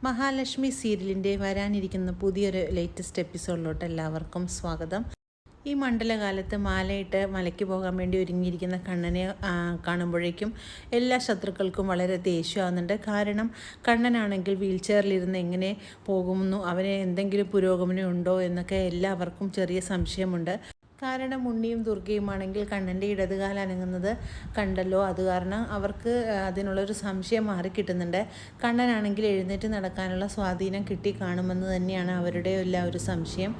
മഹാലക്ഷ്മി സീരിയലിൻ്റെ വരാനിരിക്കുന്ന പുതിയൊരു ലേറ്റസ്റ്റ് എപ്പിസോഡിലോട്ട് എല്ലാവർക്കും സ്വാഗതം. ഈ മണ്ഡലകാലത്ത് മാലയിട്ട് മലയ്ക്ക് പോകാൻ വേണ്ടി ഒരുങ്ങിയിരിക്കുന്ന കണ്ണനെ കാണുമ്പോഴേക്കും എല്ലാ ശത്രുക്കൾക്കും വളരെ ദേഷ്യമാകുന്നുണ്ട്. കാരണം കണ്ണനാണെങ്കിൽ വീൽ ചെയറിലിരുന്ന് എങ്ങനെ പോകുന്നു, അവന് എന്തെങ്കിലും പുരോഗമനം ഉണ്ടോ എന്നൊക്കെ എല്ലാവർക്കും ചെറിയ സംശയമുണ്ട്. കാരണം ഉണ്ണിയും ദുർഗയുമാണെങ്കിൽ കണ്ണൻ്റെ ഇടതുകാൽ അനങ്ങുന്നത് കണ്ടല്ലോ. അത് കാരണം അവർക്ക് അതിനുള്ളൊരു സംശയം മാറിക്കിട്ടുന്നുണ്ട്. കണ്ണനാണെങ്കിൽ എഴുന്നേറ്റ് നടക്കാനുള്ള സ്വാധീനം കിട്ടി കാണുമെന്ന് തന്നെയാണ് അവരുടെ എല്ലാ ഒരു സംശയം.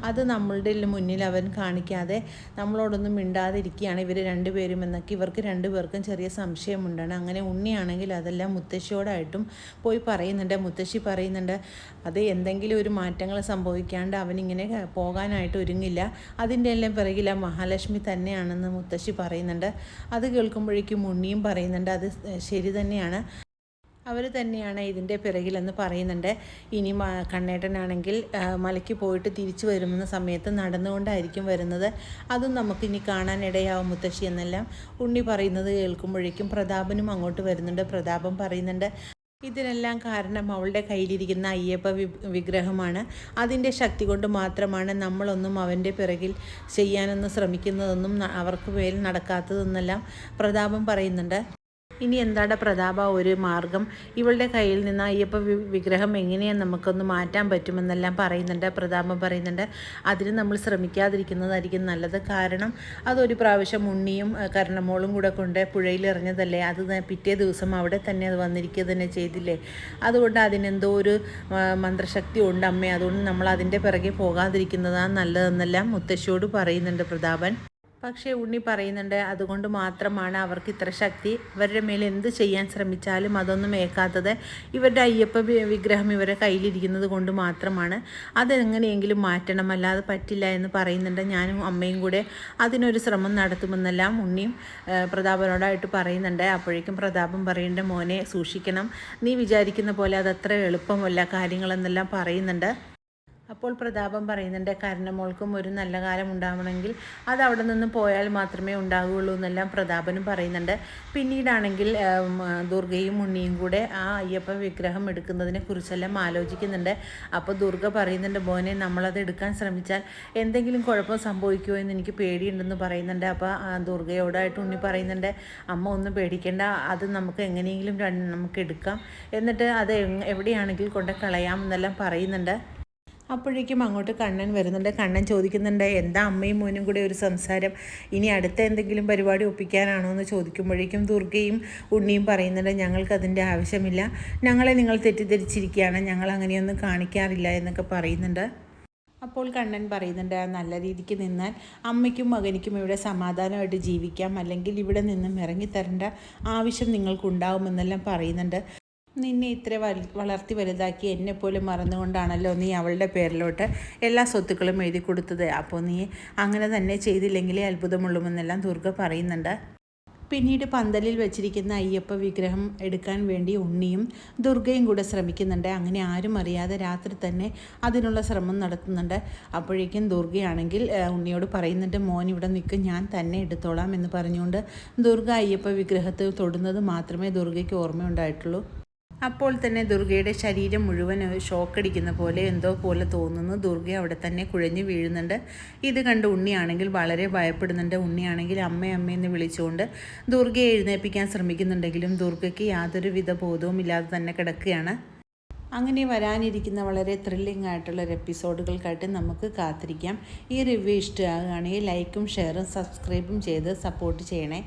അത് നമ്മളുടെ മുന്നിൽ അവൻ കാണിക്കാതെ നമ്മളോടൊന്നും മിണ്ടാതിരിക്കുകയാണ് ഇവർ രണ്ടുപേരും എന്നൊക്കെ ഇവർക്ക് രണ്ടുപേർക്കും ചെറിയ സംശയമുണ്ടാണ്. അങ്ങനെ ഉണ്ണിയാണെങ്കിൽ അതെല്ലാം മുത്തശ്ശിയോടായിട്ടും പോയി പറയുന്നുണ്ട്. മുത്തശ്ശി പറയുന്നുണ്ട് അത് എന്തെങ്കിലും ഒരു മാറ്റങ്ങൾ സംഭവിക്കാണ്ട് അവനിങ്ങനെ പോകാനായിട്ട് ഒരുങ്ങില്ല, അതിൻ്റെ എല്ലാം പിറകിൽ മഹാലക്ഷ്മി തന്നെയാണെന്ന് മുത്തശ്ശി പറയുന്നുണ്ട്. അത് കേൾക്കുമ്പോഴേക്കും ഉണ്ണിയും പറയുന്നുണ്ട് അത് ശരി തന്നെയാണ്, അവർ തന്നെയാണ് ഇതിൻ്റെ പിറകിലെന്ന് പറയുന്നുണ്ട്. ഇനി കണ്ണേട്ടനാണെങ്കിൽ മലയ്ക്ക് പോയിട്ട് തിരിച്ചു വരുന്ന സമയത്ത് നടന്നുകൊണ്ടായിരിക്കും വരുന്നത്, അതും നമുക്കിനി കാണാനിടയാവും മുത്തശ്ശി എന്നെല്ലാം ഉണ്ണി പറയുന്നത് കേൾക്കുമ്പോഴേക്കും പ്രതാപനും അങ്ങോട്ട് വരുന്നുണ്ട്. പ്രതാപം പറയുന്നുണ്ട് ഇതിനെല്ലാം കാരണം അവളുടെ കയ്യിലിരിക്കുന്ന അയ്യപ്പ വിഗ്രഹമാണ്, അതിൻ്റെ ശക്തി കൊണ്ട് മാത്രമാണ് നമ്മളൊന്നും അവൻ്റെ പിറകിൽ ചെയ്യാനൊന്നും ശ്രമിക്കുന്നതൊന്നും അവർക്ക് മേൽ നടക്കാത്തതെന്നെല്ലാം പ്രതാപം പറയുന്നുണ്ട്. ഇനി എന്താണ് പ്രതാപ ഒരു മാർഗം, ഇവളുടെ കയ്യിൽ നിന്ന് അയ്യപ്പ വിഗ്രഹം എങ്ങനെയാണ് നമുക്കൊന്ന് മാറ്റാൻ പറ്റുമെന്നെല്ലാം പറയുന്നുണ്ട്. പ്രതാപം പറയുന്നുണ്ട് അതിന് നമ്മൾ ശ്രമിക്കാതിരിക്കുന്നതായിരിക്കും നല്ലത്. കാരണം അതൊരു പ്രാവശ്യം ഉണ്ണിയും കർണമോളും കൂടെ കൊണ്ട് പുഴയിൽ എറിഞ്ഞതല്ലേ, അത് പിറ്റേ ദിവസം അവിടെ തന്നെ അത് വന്നിരിക്കുക തന്നെ ചെയ്തില്ലേ. അതുകൊണ്ട് അതിനെന്തോ ഒരു മന്ത്രശക്തി ഉണ്ട് അമ്മേ, അതുകൊണ്ട് നമ്മൾ അതിൻ്റെ പിറകെ പോകാതിരിക്കുന്നതാണ് നല്ലതെന്നെല്ലാം മുത്തശ്ശിയോട് പറയുന്നുണ്ട് പ്രതാപൻ. പക്ഷേ ഉണ്ണി പറയുന്നുണ്ട് അതുകൊണ്ട് മാത്രമാണ് അവർക്ക് ഇത്ര ശക്തി, ഇവരുടെ മേൽ എന്ത് ചെയ്യാൻ ശ്രമിച്ചാലും അതൊന്നും ഏക്കാത്തത് ഇവരുടെ അയ്യപ്പ വിഗ്രഹം ഇവരുടെ കയ്യിലിരിക്കുന്നത് കൊണ്ട് മാത്രമാണ്, അതെങ്ങനെയെങ്കിലും മാറ്റണം, അല്ലാതെ പറ്റില്ല എന്ന് പറയുന്നുണ്ട്. ഞാനും അമ്മയും കൂടെ അതിനൊരു ശ്രമം നടത്തുമെന്നെല്ലാം ഉണ്ണിയും പ്രതാപനോടായിട്ട് പറയുന്നുണ്ട്. അപ്പോഴേക്കും പ്രതാപം പറയുന്നുണ്ട് മോനെ സൂക്ഷിക്കണം, നീ വിചാരിക്കുന്ന പോലെ അതത്ര എളുപ്പമല്ല കാര്യങ്ങളെന്നെല്ലാം പറയുന്നുണ്ട്. അപ്പോൾ പ്രതാപം പറയുന്നുണ്ട് കർണമോൾക്കും ഒരു നല്ല കാലം ഉണ്ടാവണമെങ്കിൽ അത് അവിടെ നിന്ന് പോയാൽ മാത്രമേ ഉണ്ടാകുകയുള്ളൂ എന്നെല്ലാം പ്രതാപനും പറയുന്നുണ്ട്. പിന്നീടാണെങ്കിൽ ദുർഗയും ഉണ്ണിയും കൂടെ ആ അയ്യപ്പ വിഗ്രഹം എടുക്കുന്നതിനെ കുറിച്ചെല്ലാം ആലോചിക്കുന്നുണ്ട്. അപ്പോൾ ദുർഗ പറയുന്നുണ്ട് മോനെ നമ്മളത് എടുക്കാൻ ശ്രമിച്ചാൽ എന്തെങ്കിലും കുഴപ്പം സംഭവിക്കുമോ എന്ന് എനിക്ക് പേടിയുണ്ടെന്ന് പറയുന്നുണ്ട്. അപ്പോൾ ദുർഗയോടായിട്ട് ഉണ്ണി പറയുന്നുണ്ട് അമ്മ ഒന്നും പേടിക്കേണ്ട, അത് നമുക്ക് എങ്ങനെയെങ്കിലും നമുക്ക് എടുക്കാം, എന്നിട്ട് അത് എവിടെയാണെങ്കിൽ കൊണ്ട് കളയാം എന്നെല്ലാം പറയുന്നുണ്ട്. അപ്പോഴേക്കും അങ്ങോട്ട് കണ്ണൻ വരുന്നുണ്ട്. കണ്ണൻ ചോദിക്കുന്നുണ്ട് എന്താ അമ്മയും മോനും കൂടെ ഒരു സംസാരം, ഇനി അടുത്ത എന്തെങ്കിലും പരിപാടി ഒപ്പിക്കാനാണോ എന്ന് ചോദിക്കുമ്പോഴേക്കും ദുർഗയും ഉണ്ണിയും പറയുന്നുണ്ട് ഞങ്ങൾക്കതിൻ്റെ ആവശ്യമില്ല, ഞങ്ങളെ നിങ്ങൾ തെറ്റിദ്ധരിച്ചിരിക്കുകയാണ്, ഞങ്ങൾ അങ്ങനെയൊന്നും കാണിക്കാറില്ല എന്നൊക്കെ പറയുന്നുണ്ട്. അപ്പോൾ കണ്ണൻ പറയുന്നുണ്ട് നല്ല രീതിക്ക് നിന്നാൽ അമ്മയ്ക്കും മകനിക്കും ഇവിടെ സമാധാനമായിട്ട് ജീവിക്കാം, അല്ലെങ്കിൽ ഇവിടെ നിന്നും ഇറങ്ങിത്തരേണ്ട ആവശ്യം നിങ്ങൾക്കുണ്ടാവുമെന്നെല്ലാം പറയുന്നുണ്ട്. നിന്നെ ഇത്ര വളർത്തി വലുതാക്കി എന്നെപ്പോലും മറന്നുകൊണ്ടാണല്ലോ നീ അവളുടെ പേരിലോട്ട് എല്ലാ സ്വത്തുക്കളും എഴുതി കൊടുത്തത്, അപ്പോൾ നീ അങ്ങനെ തന്നെ ചെയ്തില്ലെങ്കിലേ അത്ഭുതമുള്ളുമെന്നെല്ലാം ദുർഗ പറയുന്നുണ്ട്. പിന്നീട് പന്തലിൽ വെച്ചിരിക്കുന്ന അയ്യപ്പ വിഗ്രഹം എടുക്കാൻ വേണ്ടി ഉണ്ണിയും ദുർഗയും കൂടെ ശ്രമിക്കുന്നുണ്ട്. അങ്ങനെ ആരും അറിയാതെ രാത്രി തന്നെ അതിനുള്ള ശ്രമം നടത്തുന്നുണ്ട്. അപ്പോഴേക്കും ദുർഗയാണെങ്കിൽ ഉണ്ണിയോട് പറയുന്നുണ്ട് മോൻ ഇവിടെ നിൽക്കും, ഞാൻ തന്നെ എടുത്തോളാം എന്ന് പറഞ്ഞുകൊണ്ട് ദുർഗ അയ്യപ്പ വിഗ്രഹത്തെ തൊടുന്നത് മാത്രമേ ദുർഗയ്ക്ക് ഓർമ്മയുണ്ടായിട്ടുള്ളൂ. അപ്പോൾ തന്നെ ദുർഗയുടെ ശരീരം മുഴുവൻ ഷോക്കടിക്കുന്ന പോലെ എന്തോ പോലെ തോന്നുന്നു. ദുർഗ അവിടെ തന്നെ കുഴഞ്ഞു വീഴുന്നുണ്ട്. ഇത് കണ്ട് ഉണ്ണിയാണെങ്കിൽ വളരെ ഭയപ്പെടുന്നുണ്ട്. ഉണ്ണിയാണെങ്കിൽ അമ്മയെന്ന് വിളിച്ചുകൊണ്ട് ദുർഗയെ എഴുന്നേൽപ്പിക്കാൻ ശ്രമിക്കുന്നുണ്ടെങ്കിലും ദുർഗയ്ക്ക് യാതൊരുവിധ ബോധവും ഇല്ലാതെ തന്നെ കിടക്കുകയാണ്. അങ്ങനെ വരാനിരിക്കുന്ന വളരെ ത്രില്ലിംഗ് ആയിട്ടുള്ളൊരു എപ്പിസോഡുകൾക്കായിട്ട് നമുക്ക് കാത്തിരിക്കാം. ഈ റിവ്യൂ ഇഷ്ടമാകുകയാണെങ്കിൽ ലൈക്കും ഷെയറും സബ്സ്ക്രൈബും ചെയ്ത് സപ്പോർട്ട് ചെയ്യണേ.